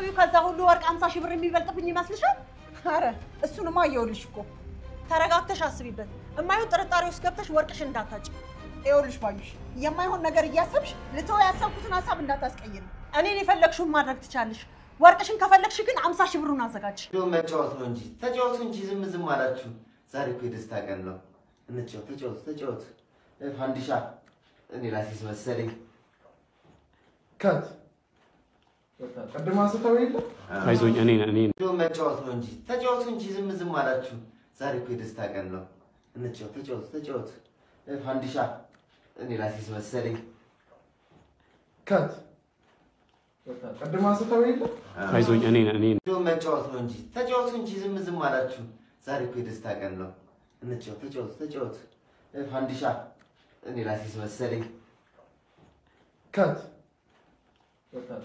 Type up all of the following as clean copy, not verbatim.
ስታስቢው ከዛ ሁሉ ወርቅ 50 ሺህ ብር የሚበልጥብኝ ይመስልሻል? አረ እሱንማ አየሁልሽ እኮ። ተረጋግተሽ አስቢበት። የማይሆን ጥርጣሬ ውስጥ ገብተሽ ወርቅሽን እንዳታጭ። ይኸውልሽ ባዩሽ፣ የማይሆን ነገር እያሰብሽ ልተው ያሰብኩትን ሐሳብ እንዳታስቀይሪ። እኔን የፈለግሽውን ማድረግ ትቻለሽ። ወርቅሽን ከፈለግሽ ግን 50 ሺህ ብሩን አዘጋጅ። መጫወት ነው እንጂ ተጫወቱ እንጂ ዝም አላችሁ። ዛሬ እኮ የደስታ ቀን ነው። እንጫወት ተጫወት። ፋንዲሻ እኔ ራሴስ መሰለኝ ከት ቀድማ አስተው የለ አይዞኝ እኔ መጫወት ነው እንጂ ተጫወቱ እንጂ ዝም አላችሁ። ዛሬ እኮ የደስታ ቀን ነው። ተጫወት። ፋንዲሻ እኔ ራሴስ መሰለኝ ከት ቀድማ አስተው የለ አይዞኝ እኔ መጫወት ነው እንጂ ተጫወቱ እንጂ ዝም አላችሁ። ዛሬ እኮ የደስታ ቀን ነው። ተጫወት። ፋንዲሻ እኔ ራሴስ መሰለኝ ከት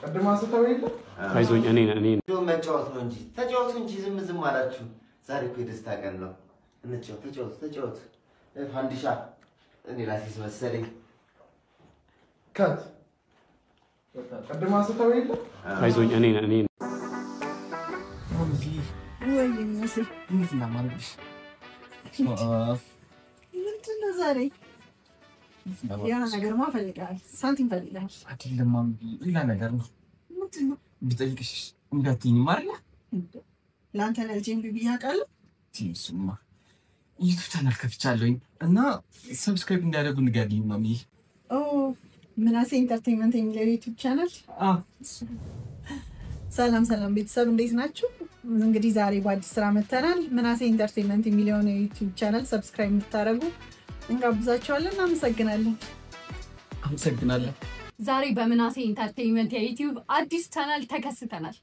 ቀድማ አስተው የለ አይዞኝ እኔ መጫወት ነው እንጂ ተጫወቱ እንጂ ዝም አላችሁ። ዛሬ እኮ የደስታ ቀን ነው። ተጫወት። ፋንዲሻ እኔ ራሴስ መሰለኝ ከት ቀድማ አስተው የለ አይዞኝ እኔ ወይ የሚመስል ምንድን ነው ማለትሽ? ምንድን ነው ዛሬ? ያ ነገርማ ፈልጋል። ሳንቲም ፈልጋል አይደለም ማምቢ፣ ሌላ ነገር ነው። ምንድን ነው? ብጠይቅሽ እንዳትይኝ ማርያ። ለአንተ ለልጄም ቢቢ ያውቃለሁ። ቲሱማ ዩቲዩብ ቻናል ከፍቻለሁኝ እና ሰብስክራይብ እንዲያደርጉ ንገሪኝ ማሚ። ኦ ምናሴ ኢንተርቴይንመንት የሚለው ዩቲዩብ ቻናል። ሰላም ቤተሰብ እንዴት ናችሁ? እንግዲህ ዛሬ በአዲስ ስራ መተናል። ምናሴ ኢንተርቴይንመንት የሚለው ዩቲዩብ ቻናል ሰብስክራይብ እንድታደርጉ እንጋብዛችኋለን። አመሰግናለን። ዛሬ በምናሴ ኢንተርቴይንመንት የዩቲዩብ አዲስ ቻናል ተከስተናል።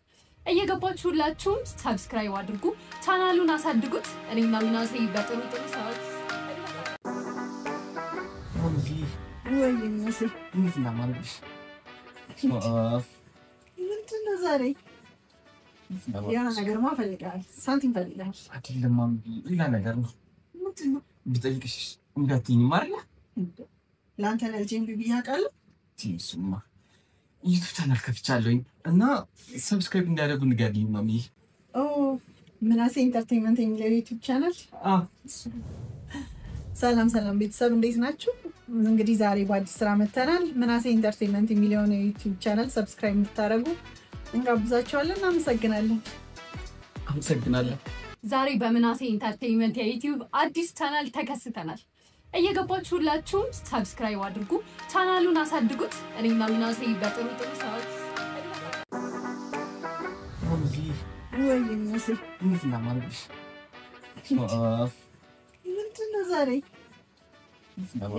እየገባችሁ ሁላችሁም ሰብስክራይብ አድርጉ፣ ቻናሉን አሳድጉት። እኔና ምናሴ በጥሩ ሰዓት ወይ የሚመስል ምንድን ነው ማለትሽ? ምንድን ነው ዛሬ? ያ ነገርማ ፈልጋል። ሳንቲም ፈልጋል አይደለም ማምቢ፣ ሌላ ነገር ነው። ምንድን ነው? ብጠይቅሽ እንዳትይኝ ማርያ። ለአንተ ለልጄም ቢቢ ያውቃለሁ። ቲሱማ ዩቲዩብ ቻናል ከፍቻለሁኝ እና ሰብስክራይብ እንዲያደርጉ ንገሪኝ ማሚ። ኦ ምናሴ ኢንተርቴይንመንት የሚለው ዩቲዩብ ቻናል። ሰላም ቤተሰብ እንዴት ናችሁ? እንግዲህ ዛሬ በአዲስ ስራ መተናል። ምናሴ ኢንተርቴይንመንት የሚለው ዩቲዩብ ቻናል ሰብስክራይብ እንድታደርጉ እንጋብዛችኋለን። አመሰግናለን። ዛሬ በምናሴ ኢንተርቴይንመንት የዩቲዩብ አዲስ ቻናል ተከስተናል። እየገባችሁ ሁላችሁም ሰብስክራይብ አድርጉ፣ ቻናሉን አሳድጉት። እኔና ምናሴ በጥሩ ሰዓት ወይ የሚመስል ምንድን ነው ማለትሽ? ምንድን ነው ዛሬ?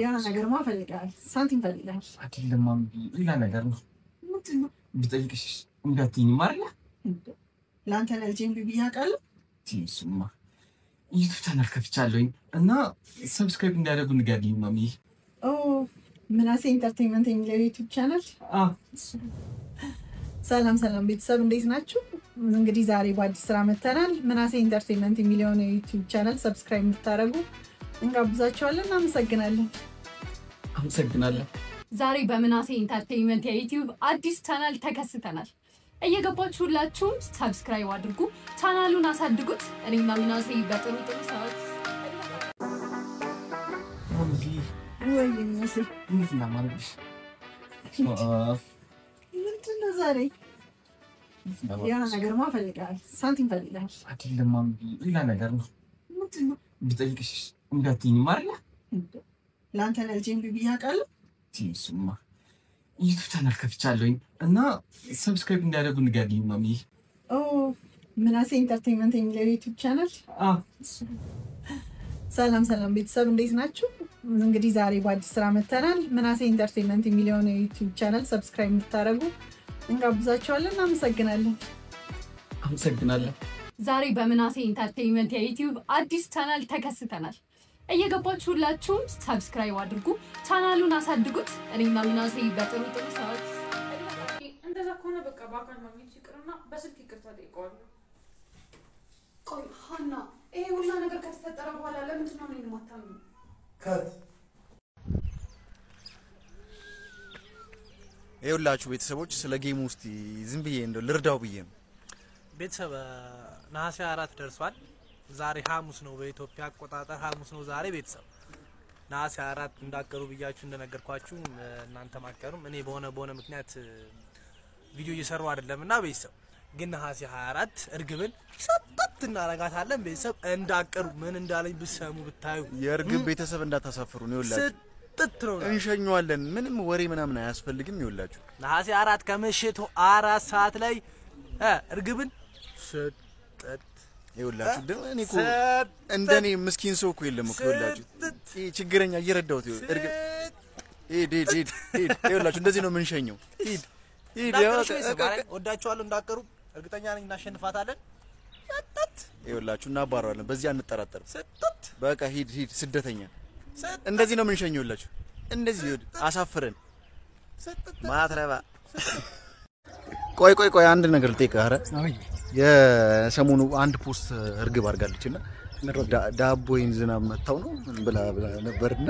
ያ ነገርማ ፈልጋል። ሳንቲም ፈልጋል አይደለም ማምቢ፣ ሌላ ነገር ነው። ምንድን ነው? ብጠይቅሽ እንዳትይኝ ማርያ። ለአንተ ለልጄም ቢቢ ያውቃለሁ። ቲሱማ ዩቲዩብ ቻናል ከፍቻለሁኝ እና ሰብስክራይብ እንዲያደርጉ ንገሪኝ ማሚ። ኦ ምናሴ ኢንተርቴይንመንት የሚለው ዩቲዩብ ቻናል። ሰላም ቤተሰብ እንዴት ናችሁ? እንግዲህ ዛሬ በአዲስ ስራ መተናል። ምናሴ ኢንተርቴይንመንት የሚለው ዩቲዩብ ቻናል ሰብስክራይብ እንድታደርጉ እንጋብዛችኋለን። አመሰግናለን። ዛሬ በምናሴ ኢንተርቴይንመንት የዩቲዩብ አዲስ ቻናል ተከስተናል። እየገባችሁ ሁላችሁም ሰብስክራይብ አድርጉ፣ ቻናሉን አሳድጉት። እኔና ምናሴ በጥሩ ሰዓት ወይ የሚመስል ምንድን ነው ማለትሽ? ምንድን ነው ዛሬ? ያ ነገርማ ፈልጋል። ሳንቲም ፈልጋል አይደለም ማምቢ፣ ሌላ ነገር ነው። ምንድን ነው? ብጠይቅሽ እንዳትይኝ ማርያ። ለአንተ ለልጄም ቢቢ ያውቃለሁ። ቲሱማ ዩቲዩብ ቻናል ከፍቻለሁኝ እና ሰብስክራይብ እንዲያደርጉ ንገሪኝ ማሚ። ኦ ምናሴ ኢንተርቴይንመንት የሚለው ዩቲዩብ ቻናል። ሰላም ቤተሰብ እንዴት ናችሁ? እንግዲህ ዛሬ በአዲስ ስራ መተናል። ምናሴ ኢንተርቴይንመንት የሚለው ዩቲዩብ ቻናል ሰብስክራይብ እንድታደርጉ እንጋብዛችኋለን። አመሰግናለን። ዛሬ በምናሴ ኢንተርቴይንመንት የዩቲዩብ አዲስ ቻናል ተከስተናል። እየገባችሁ ሁላችሁም ሰብስክራይብ አድርጉ፣ ቻናሉን አሳድጉት። እኔና ምናሴ በጥሩ ሰዓት እንደዛ ከሆነ በቃ በአካል ማግኘት ይቅርና በስልክ ይቅርታ ጠይቀዋለሁ። ቆይ ሀና፣ ይሄ ሁላ ነገር ከተፈጠረ በኋላ ለምንድን ነው እኔን የማታምኚው? ከት ይኸውላችሁ ቤተሰቦች ስለ ጌሙ ውስጥ ዝም ብዬ እንደው ልርዳው ብዬ ነው። ቤተሰብ ነሐሴ 4 ደርሷል። ዛሬ ሐሙስ ነው በኢትዮጵያ አቆጣጠር ሐሙስ ነው ዛሬ ቤተሰብ ነሐሴ 4 እንዳቀሩ ብያችሁ እንደነገርኳችሁ እናንተ ማቀሩም እኔ በሆነ ምክንያት ቪዲዮ እየሰራው አይደለምና ቤተሰብ ግን ነሐሴ 24 እርግብን ሰጥት እናረጋታለን ቤተሰብ እንዳቀሩ ምን እንዳለኝ ብሰሙ ብታዩ የእርግብ ቤተሰብ እንዳታሳፍሩ ነው ይወላችሁ ሰጥት ነው እንሸኛለን ምንም ወሬ ምናምን አያስፈልግም ይወላችሁ ነሐሴ 4 ከምሽቱ 4 ሰዓት ላይ እርግብን ሰጥት ይወላችሁ እኔ እኮ እንደኔ ምስኪን ሰው እኮ የለም እኮ ይወላችሁ ችግረኛ እየረዳሁት እርግብ ሂድ ይወላችሁ እንደዚህ ነው የምንሸኘው ሂድ ወዳችኋለሁ እንዳቀሩ እርግጠኛ ነኝ እናሸንፋታለን ሰጥት ይወላችሁ እናባራለን በዚህ አንጠራጠርም ሰጥት በቃ ሂድ ስደተኛ እንደዚህ ነው የምንሸኘው ይወላችሁ እንደዚህ ይወድ አሳፍረን ሰጥት ማትረባ ቆይ አንድ ነገር ልጠይቅህ አረ የሰሞኑ አንድ ፖስት እርግብ አድርጋለችና ዳቦዬን ዝናብ መታው ነው ብላ ነበርና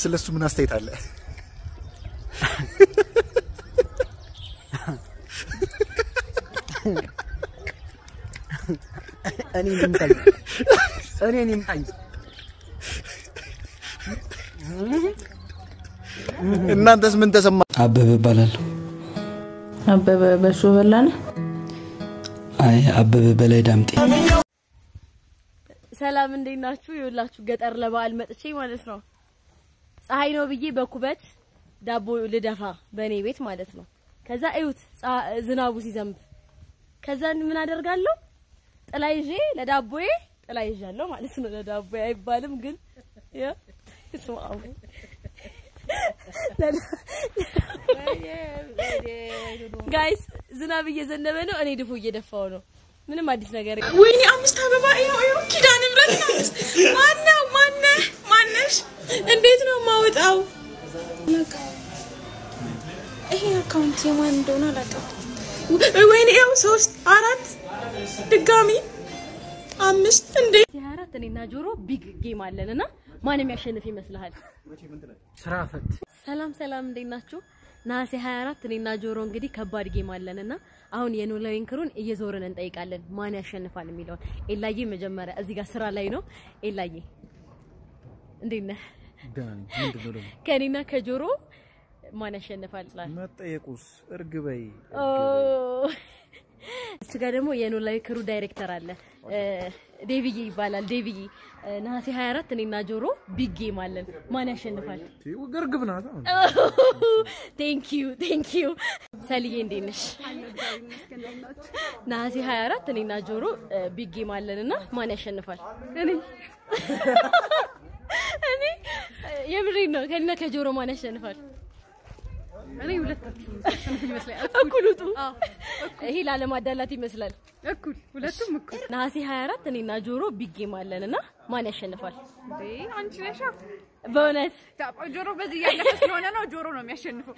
ስለሱ ምን አስተያየት አለ እኔ ንምታይ እናንተስ ምን ተሰማ አበበ ባላል አበበ በሱ በላነ አይ አበበ በላይ ዳምጤ ሰላም እንደናችሁ ይውላችሁ ገጠር ለበዓል መጥቼ ማለት ነው ፀሐይ ነው ብዬ በኩበት ዳቦ ልደፋ በኔ ቤት ማለት ነው ከዛ እዩት ዝናቡ ሲዘንብ ከዛ ምን አደርጋለሁ ጥላ ይዤ ለዳቦዬ ጥላ ይዣለሁ ማለት ነው ለዳቦዬ አይባልም ግን ያ ስማው ጋይስ ዝናብ እየዘነበ ነው እኔ ድፎ እየደፋው ነው ምንም አዲስ ነገር ወይኔ 5 አበባ ይሄው ኪዳነ ምሕረት ነው ማነሽ እንዴት ነው ማውጣው ይሄ አካውንት የማን እንደሆነ አላውቅም ወይኔ ያው 3 4 ድጋሚ 5 እንዴ ያ4 እኔና ጆሮ ቢግ ጌም አለንና ማንም ያሸንፍ ይመስልሃል ስራ ፈት ሰላም እንደናችሁ ነሐሴ 24 እኔና ጆሮ እንግዲህ ከባድ ጌም አለንና አሁን የኖላዊን ክሩን እየዞርን እንጠይቃለን ማን ያሸንፋል የሚለውን ኤላዬ መጀመሪያ እዚህ ጋር ስራ ላይ ነው ኤላዬ እንዴት ነህ ዳን ምንድነው ደግሞ ከኔና ከጆሮ ማን ያሸንፋል ስላል መጠየቁስ እርግበይ እዚህ ጋር ደግሞ የኖላዊ ክሩ ዳይሬክተር አለ ዴቪዬ ይባላል ዴቪዬ ነሐሴ 24 እኔና ጆሮ ቢግ ጌም አለን ማን ያሸንፋል እርግብ ናት ቴንክ ዩ ሰልዬ እንዴት ነሽ ነሐሴ 24 እኔና ጆሮ ቢግ ጌም አለንና ማን ያሸንፋል እኔ የምሬን ነው ከኔና ከጆሮ ማን ያሸንፋል እኔ ሁለታችሁ ይመስላል እኩሉቱ ይሄ ላለማዳላት ይመስላል ሁለቱም እኩል ነሐሴ 24 እኔና ጆሮ ቢግ ጌም አለንና ማን ያሸንፋል አንቺ ነሽ በእውነት ጆሮ በዚህ ያለፈ ስለሆነ ነው ጆሮ ነው የሚያሸንፈው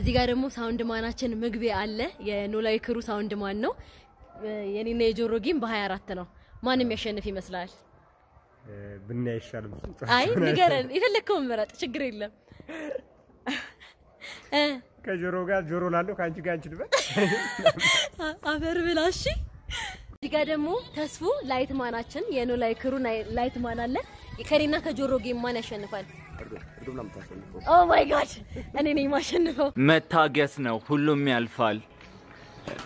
እዚህ ጋር ደግሞ ሳውንድ ማናችን ምግቤ አለ የኖላዊ ክሩ ሳውንድ ማን ነው የኔና የጆሮ ጌም በ24 ነው ማንም ያሸንፍ ይመስላል ብና ይሻላል አይ ንገረን የፈለከው ምረጥ ችግር የለም ከጆሮ ጋር ጆሮ ላለው ካንቺ ጋር አንቺ ልበል አፈር ብላሽ እዚህ ጋር ደግሞ ተስፉ ላይት ማናችን የኖላዊ ክሩ ላይት ማን አለ ከኔና ከጆሮ ጌም ማን ያሸንፋል ኦ ማይ ጋድ እኔ ነኝ ማሸንፈው መታገስ ነው ሁሉም ያልፋል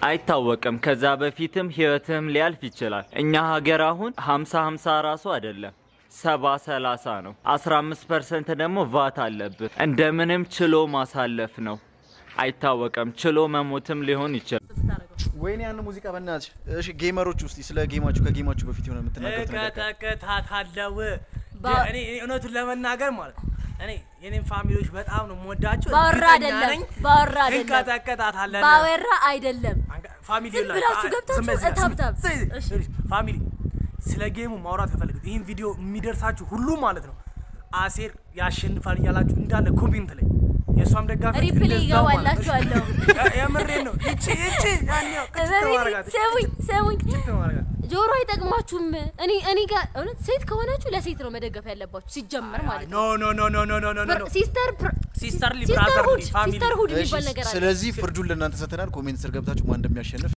አይታወቅም ከዛ በፊትም ህይወትም ሊያልፍ ይችላል እኛ ሀገር አሁን 50 ራሱ አይደለም 70-30 ነው 15% ደግሞ ቫት አለበት እንደምንም ችሎ ማሳለፍ ነው አይታወቅም ችሎ መሞትም ሊሆን ይችላል ወይኔ ያን ሙዚቃ በእናትሽ እሺ ጌመሮች ውስጥ ስለ ጌማችሁ ከጌማችሁ በፊት ሆነ የምትናገሩት ነገር ተከታታለው እኔ እውነቱን ለመናገር ማለት እኔ የኔም ፋሚሊዎች በጣም ነው ሞዳቸው ባወራ አይደለም ተከታታለን ባወራ አይደለም ፋሚሊ ብላችሁ ገብታችሁ ታብታብ ፋሚሊ ስለ ጌሙ ማውራት ከፈለጋችሁ ይሄን ቪዲዮ የሚደርሳችሁ ሁሉ ማለት ነው አሴር ያሸንፋል ያላችሁ እንዳለ ኮሜንት ላይ የሷም ደጋፊ ሪፕሌይ ይገባላችኋለሁ የምሬ ነው እቺ ያንኛው ሰሙኝ ጆሮ አይጠቅማችሁም እኔ ጋር እውነት ሴት ከሆናችሁ ለሴት ነው መደገፍ ያለባችሁ ሲጀመር ማለት ነው ኖ ሲስተር ሁድ የሚባል ነገር አለ ስለዚህ ፍርዱን ለእናንተ ሰተናል ኮሜንት ስር ገብታችሁ ማን እንደሚያሸንፍ